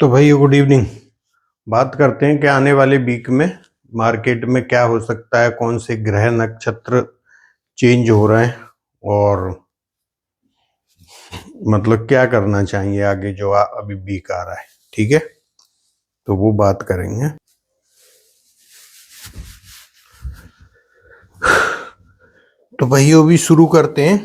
तो भाई good evening. बात करते हैं कि आने वाले वीक में मार्केट में क्या हो सकता है, कौन से ग्रह नक्षत्र चेंज हो रहे हैं और मतलब क्या करना चाहिए आगे जो अभी वीक आ रहा है। ठीक है, तो वो बात करेंगे। तो भाई अभी शुरू करते हैं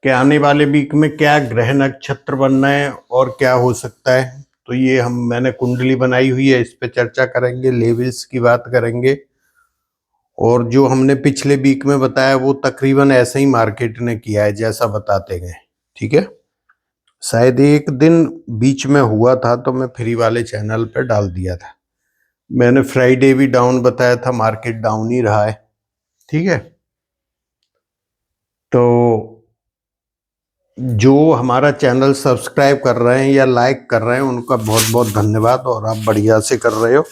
कि आने वाले वीक में क्या ग्रह नक्षत्र बनना है और क्या हो सकता है। तो ये मैंने कुंडली बनाई हुई है, इस पे चर्चा करेंगे, लेवल्स की बात करेंगे। और जो हमने पिछले वीक में बताया वो तकरीबन ऐसे ही मार्केट ने किया है जैसा बताते गए। ठीक है, शायद एक दिन बीच में हुआ था तो मैं फ्री वाले चैनल पे डाल दिया था। मैंने फ्राइडे भी डाउन बताया था, मार्केट डाउन ही रहा है। ठीक है, तो जो हमारा चैनल सब्सक्राइब कर रहे हैं या लाइक कर रहे हैं उनका बहुत बहुत धन्यवाद, और आप बढ़िया से कर रहे हो,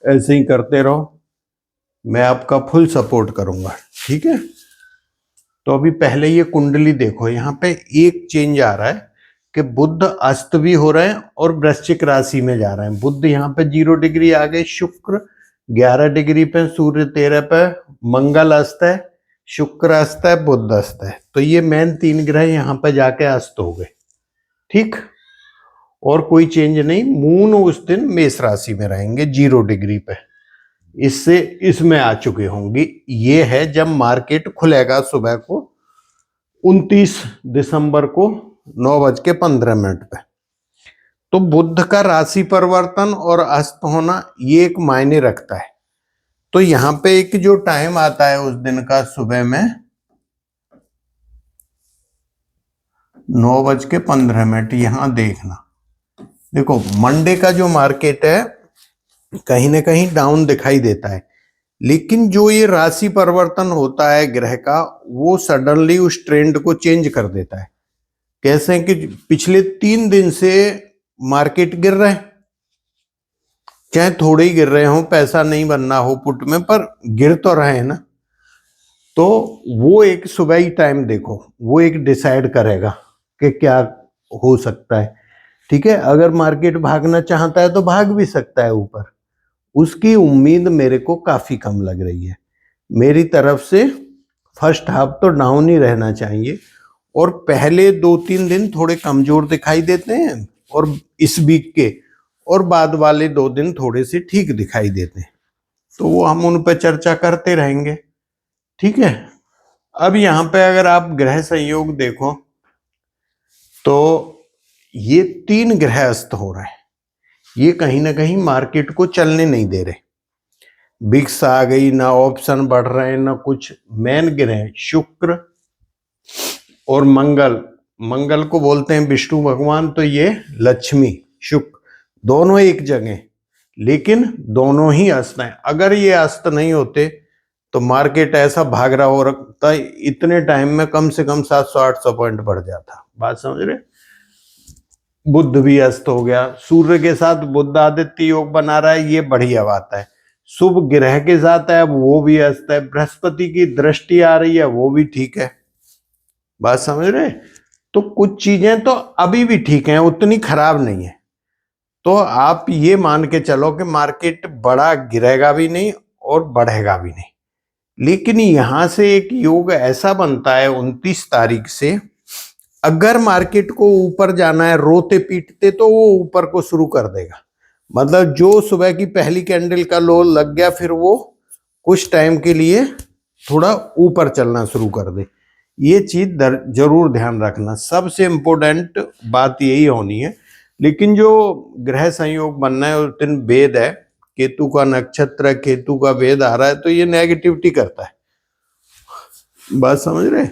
ऐसे ही करते रहो, मैं आपका फुल सपोर्ट करूंगा। ठीक है, तो अभी पहले ये कुंडली देखो, यहाँ पे एक चेंज आ रहा है कि बुध अस्त भी हो रहे हैं और वृश्चिक राशि में जा रहे हैं। बुध यहाँ पे 0 डिग्री आ गए, शुक्र 11 डिग्री पे, सूर्य 13 पे, मंगल अस्त है, शुक्र अस्त है, बुध अस्त है। तो ये मेन 3 ग्रह यहाँ पे जाके अस्त हो गए। ठीक, और कोई चेंज नहीं। मून उस दिन मेष राशि में रहेंगे 0 डिग्री पे, इससे इसमें आ चुके होंगे। ये है जब मार्केट खुलेगा सुबह को 29 दिसंबर को 9:15 पे। तो बुध का राशि परिवर्तन और अस्त होना ये एक मायने रखता है। तो यहां पे एक जो टाइम आता है उस दिन का सुबह में 9:15, यहां देखना। देखो मंडे का जो मार्केट है कहीं ना कहीं डाउन दिखाई देता है, लेकिन जो ये राशि परिवर्तन होता है ग्रह का, वो सडनली उस ट्रेंड को चेंज कर देता है। कैसे कि पिछले 3 दिन से मार्केट गिर रहे हैं, चाहे थोड़े ही गिर रहे हो, पैसा नहीं बनना हो पुट में, पर गिर तो रहे हैं ना। तो वो एक सुबह ही टाइम देखो, वो एक डिसाइड करेगा कि क्या हो सकता है। ठीक है, अगर मार्केट भागना चाहता है तो भाग भी सकता है ऊपर, उसकी उम्मीद मेरे को काफी कम लग रही है। मेरी तरफ से फर्स्ट हाफ तो डाउन ही रहना चाहिए, और पहले 2-3 दिन थोड़े कमजोर दिखाई देते हैं और इस वीक के, और बाद वाले 2 दिन थोड़े से ठीक दिखाई देते हैं। तो वो हम उन पर चर्चा करते रहेंगे। ठीक है, अब यहाँ पे अगर आप ग्रह संयोग देखो तो ये 3 ग्रह अस्त हो रहे हैं, ये कहीं ना कहीं मार्केट को चलने नहीं दे रहे। बिक्स आ गई, ना ऑप्शन बढ़ रहे हैं ना कुछ। मेन ग्रह शुक्र और मंगल, मंगल को बोलते हैं विष्णु भगवान, तो ये लक्ष्मी शुक्र दोनों एक जगह, लेकिन दोनों ही अस्त हैं। अगर ये अस्त नहीं होते तो मार्केट ऐसा भाग रहा हो रखता, इतने टाइम में कम से कम 700-800 पॉइंट बढ़ जाता। बात समझ रहे? बुध भी अस्त हो गया, सूर्य के साथ बुध आदित्य योग बना रहा है, ये बढ़िया बात है। शुभ ग्रह के साथ है, अब वो भी अस्त है। बृहस्पति की दृष्टि आ रही है, वो भी ठीक है। बात समझ रहे? तो कुछ चीजें तो अभी भी ठीक हैं, उतनी खराब नहीं है। तो आप ये मान के चलो कि मार्केट बड़ा गिरेगा भी नहीं और बढ़ेगा भी नहीं। लेकिन यहां से एक योग ऐसा बनता है 29 तारीख से, अगर मार्केट को ऊपर जाना है रोते पीटते, तो वो ऊपर को शुरू कर देगा। मतलब जो सुबह की पहली कैंडल का लो लग गया, फिर वो कुछ टाइम के लिए थोड़ा ऊपर चलना शुरू कर दे। ये चीज जरूर ध्यान रखना, सबसे इम्पोर्टेंट बात यही होनी है। लेकिन जो ग्रह संयोग बनना है उस दिन वेद है, केतु का नक्षत्र है, केतु का वेद आ रहा है, तो ये नेगेटिविटी करता है। बात समझ रहे?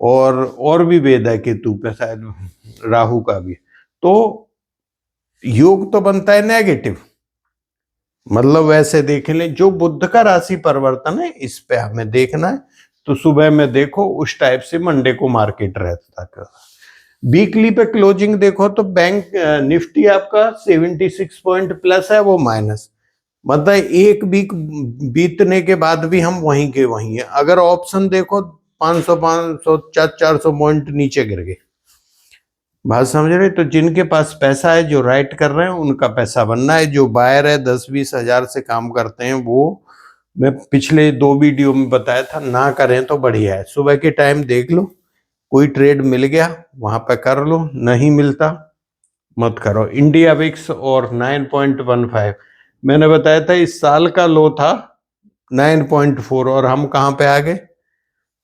और भी वेद है केतु पे, शायद राहु का भी। तो योग तो बनता है नेगेटिव। मतलब वैसे देख लें, जो बुध का राशि परिवर्तन है इस पे हमें देखना है। तो सुबह में देखो उस टाइप से मंडे को मार्केट रहता था। वीकली पे क्लोजिंग देखो तो बैंक निफ्टी आपका 76 पॉइंट प्लस है, वो माइनस। मतलब एक वीक बीतने के बाद भी हम वहीं के वहीं है। अगर ऑप्शन देखो 500 400 पॉइंट नीचे गिर गए। बात समझ रहे? तो जिनके पास पैसा है, जो राइट कर रहे हैं, उनका पैसा बनना है। जो बायर है 10-20 हजार से काम करते हैं, वो मैं पिछले 2 वीडियो में बताया था, ना करें तो बढ़िया है। सुबह के टाइम देख लो, कोई ट्रेड मिल गया वहां पे कर लो, नहीं मिलता मत करो। इंडिया विक्स और 9.15 मैंने बताया था इस साल का लो था 9.4, और हम कहां पे आ गए?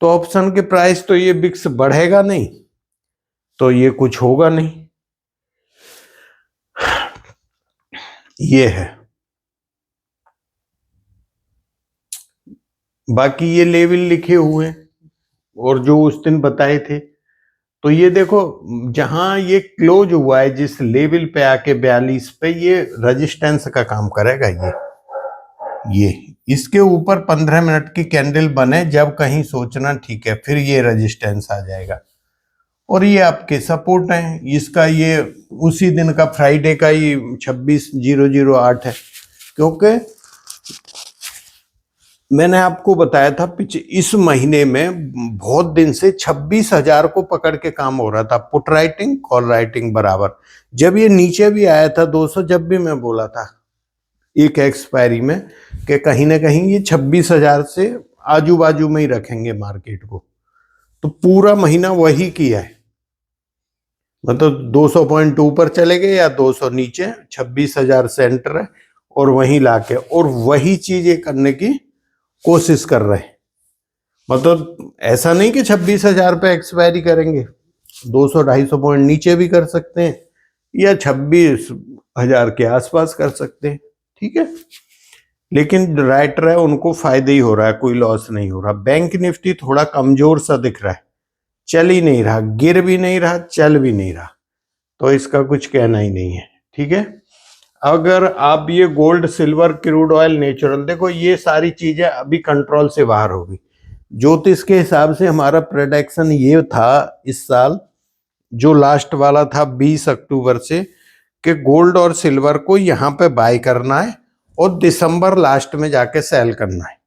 तो ऑप्शन के प्राइस तो ये विक्स बढ़ेगा नहीं तो ये कुछ होगा नहीं, ये है। बाकी ये लेवल लिखे हुए हैं और जो उस दिन बताए थे, तो ये देखो जहां ये क्लोज हुआ है जिस लेवल पे आके 42 पे, ये रेजिस्टेंस का काम करेगा। ये इसके ऊपर 15 मिनट की कैंडल बने जब कहीं सोचना ठीक है, फिर ये रेजिस्टेंस आ जाएगा। और ये आपके सपोर्ट हैं। इसका ये उसी दिन का फ्राइडे का ही 26,008 है, क्योंकि मैंने आपको बताया था इस महीने में बहुत दिन से 26,000 को पकड़ के काम हो रहा था, पुट राइटिंग कॉल राइटिंग बराबर। जब ये नीचे भी आया था 200, जब भी मैं बोला था एक एक्सपायरी में कि कहीं ना कहीं ये 26,000 से आजू बाजू में ही रखेंगे मार्केट को, तो पूरा महीना वही किया है। मतलब 200 पॉइंट ऊपर चले गए या 200 नीचे, 26,000 सेंटर है और वहीं लाके और वही चीजें करने की कोशिश कर रहे हैं। मतलब ऐसा नहीं कि 26,000 पे एक्सपायरी करेंगे, 200-250 पॉइंट नीचे भी कर सकते हैं या 26,000 के आसपास कर सकते हैं, ठीक है। लेकिन राइटर है उनको फायदा ही हो रहा है, कोई लॉस नहीं हो रहा। बैंक निफ्टी थोड़ा कमजोर सा दिख रहा है, चल ही नहीं रहा, गिर भी नहीं रहा, चल भी नहीं रहा, तो इसका कुछ कहना ही नहीं है, ठीक है। अगर आप ये gold, silver, crude oil, natural, देखो ये सारी चीजें अभी कंट्रोल से बाहर होगी। ज्योतिष के हिसाब से हमारा प्रेडिक्शन ये था इस साल, जो लास्ट वाला था 20 अक्टूबर से, कि गोल्ड और सिल्वर को यहाँ पे बाय करना है और दिसंबर लास्ट में जाके सेल करना है।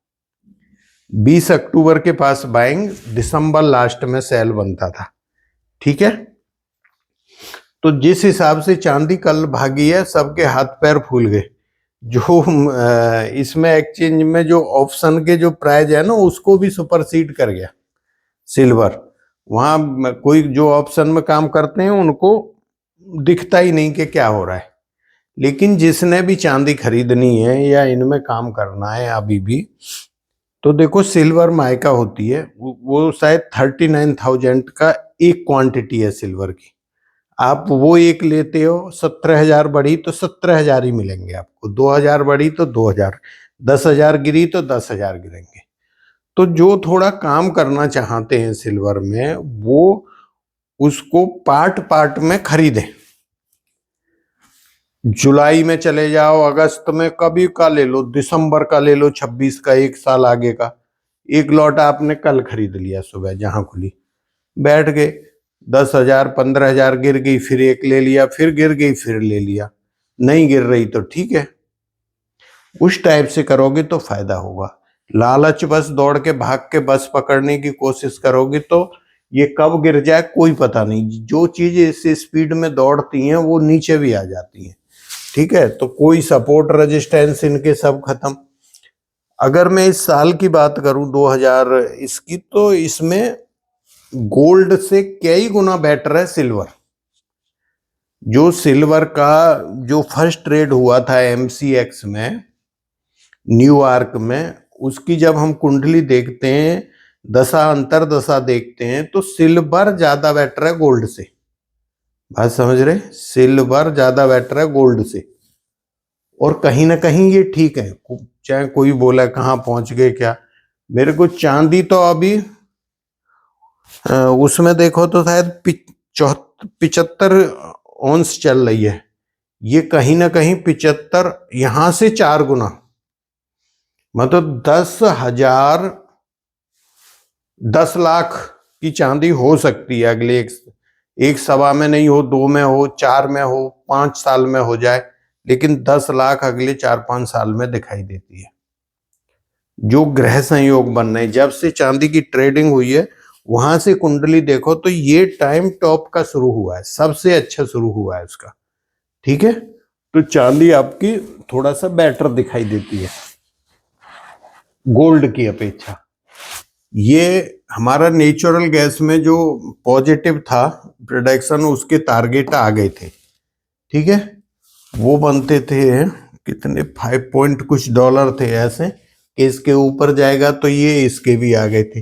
20 अक्टूबर के पास बाइंग, दिसंबर लास्ट में सेल बनता था, ठीक है। तो जिस हिसाब से चांदी कल भागी है, सबके हाथ पैर फूल गए। जो इसमें एक्सचेंज में जो ऑप्शन के जो प्राइस है ना, उसको भी सुपरसीड कर गया सिल्वर। वहां कोई जो ऑप्शन में काम करते हैं उनको दिखता ही नहीं कि क्या हो रहा है। लेकिन जिसने भी चांदी खरीदनी है या इनमें काम करना है अभी भी, तो देखो सिल्वर मायका होती है, वो शायद 39,000 का एक क्वांटिटी है सिल्वर की। आप वो एक लेते हो, 17,000 बढ़ी तो 17,000 ही मिलेंगे आपको, 2,000 बढ़ी तो 2,000, 10,000 गिरी तो 10,000 गिरेंगे। तो जो थोड़ा काम करना चाहते हैं सिल्वर में, वो उसको पार्ट पार्ट में खरीदें। जुलाई में चले जाओ, अगस्त में कभी का ले लो, दिसंबर का ले लो, 26 का, एक साल आगे का। एक लॉट आपने कल खरीद लिया सुबह जहां खुली, बैठ गए, 10,000 15,000 गिर गई, फिर एक ले लिया, फिर गिर गई, फिर ले लिया, नहीं गिर रही तो ठीक है। उस टाइप से करोगे तो फायदा होगा। लालच बस दौड़ के भाग के बस पकड़ने की कोशिश करोगे तो ये कब गिर जाए कोई पता नहीं। जो चीज इस स्पीड में दौड़ती हैं वो नीचे भी आ जाती हैं, ठीक है। तो कोई सपोर्ट रेजिस्टेंस इनके सब खत्म। अगर मैं इस साल की बात करूं 2000 इसकी, तो इसमें गोल्ड से कई गुना बेटर है सिल्वर। जो सिल्वर का जो फर्स्ट ट्रेड हुआ था MCX में, न्यूयॉर्क में, उसकी जब हम कुंडली देखते हैं, दशा अंतर दशा देखते हैं, तो सिल्वर ज्यादा बेटर है गोल्ड से। बात समझ रहे? सिल्वर ज्यादा बेटर है गोल्ड से। और कहीं ना कहीं ये ठीक है, चाहे कोई बोला कहाँ पहुंच गए क्या। मेरे को चांदी तो अभी उसमें देखो तो शायद 75 ऑन्स चल रही है। ये कहीं ना कहीं 75, यहां से 4 गुना, मतलब 10,000, 10 लाख की चांदी हो सकती है अगले एक सवा में नहीं हो, 2 में हो, 4 में हो, 5 साल में हो जाए, लेकिन 10 लाख अगले 4-5 साल में दिखाई देती है। जो ग्रह संयोग बन रहे, जब से चांदी की ट्रेडिंग हुई है वहां से कुंडली देखो तो ये टाइम टॉप का शुरू हुआ है, सबसे अच्छा शुरू हुआ है उसका। ठीक है, तो चांदी आपकी थोड़ा सा बेटर दिखाई देती है गोल्ड की अपेक्षा। ये हमारा नेचुरल गैस में जो पॉजिटिव था प्रोडक्शन, उसके टारगेट आ गए थे। ठीक है, वो बनते थे कितने, 5 पॉइंट कुछ डॉलर थे ऐसे कि इसके ऊपर जाएगा, तो ये इसके भी आ गए थे।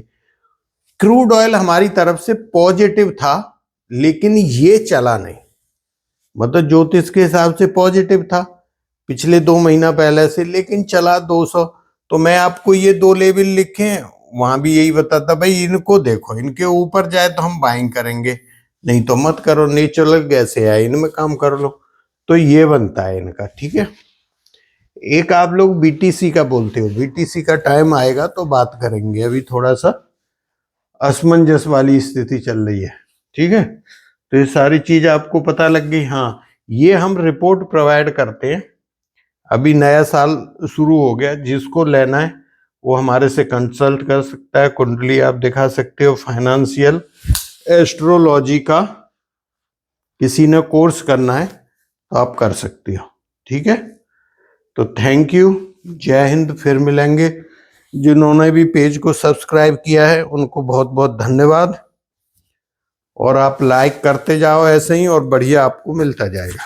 क्रूड ऑयल हमारी तरफ से पॉजिटिव था, लेकिन ये चला नहीं, मतलब ज्योतिष के हिसाब से पॉजिटिव था पिछले 2 महीना पहले से, लेकिन चला 200। तो मैं आपको ये 2 लेवल लिखे हैं, वहां भी यही बताता भाई इनको देखो, इनके ऊपर जाए तो हम बाइंग करेंगे, नहीं तो मत करो, नेचुरल गैस है इनमें काम कर लो। तो ये बनता है इनका। ठीक है, एक आप लोग बीटीसी का बोलते हो, बीटीसी का टाइम आएगा तो बात करेंगे, अभी थोड़ा सा असमंजस वाली स्थिति चल रही है। ठीक है, तो ये सारी चीज आपको पता लग गई। हाँ, ये हम रिपोर्ट प्रोवाइड करते हैं, अभी नया साल शुरू हो गया, जिसको लेना है वो हमारे से कंसल्ट कर सकता है। कुंडली आप दिखा सकते हो, फाइनेंशियल एस्ट्रोलॉजी का किसी ने कोर्स करना है तो आप कर सकते हो। ठीक है, तो थैंक यू, जय हिंद, फिर मिलेंगे। जिन्होंने भी पेज को सब्सक्राइब किया है उनको बहुत बहुत धन्यवाद, और आप लाइक करते जाओ ऐसे ही, और बढ़िया आपको मिलता जाएगा।